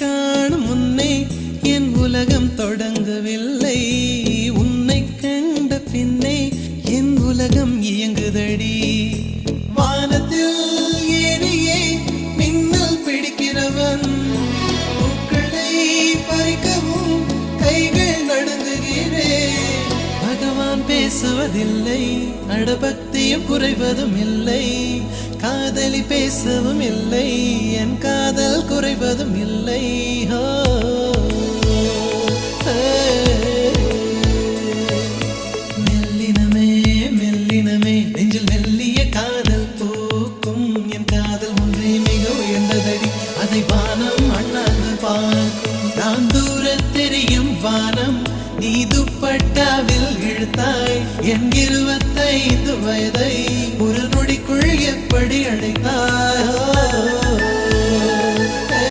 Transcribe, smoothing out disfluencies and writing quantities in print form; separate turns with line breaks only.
காணும் முன்னே என் உலகம் தொடங்கவில்லை. உன்னை கண்ட பின்னே என் உலகம் இயங்குதடி. வானத்தில் ஏறியே மின்னல் பிடிக்கிறவன் பூக்களை பறிக்கவும் கைகள் நடுங்குகிறேன். பகவான் பேசுவதில்லை, அடபக்தியும் குறைவதும் இல்லை. காதலி பேசவும் இல்லை, என் காதல் குறைவதும் இல்லை. மெல்லினமே மெல்லினமே நெஞ்சில் மெல்லிய காதல் பூக்கும். என் காதல் ஒன்றே மிக உயர்ந்ததடி, அதை வானம் அண்ணாந்து பார்க்கும். நான் தூர தெரியும் வானம், நீ துப்பட்டாவில் இழுத்தாய் என் 25 வயதை ஒரு நொடிக்குள் எப்படி அழைத்தாய்.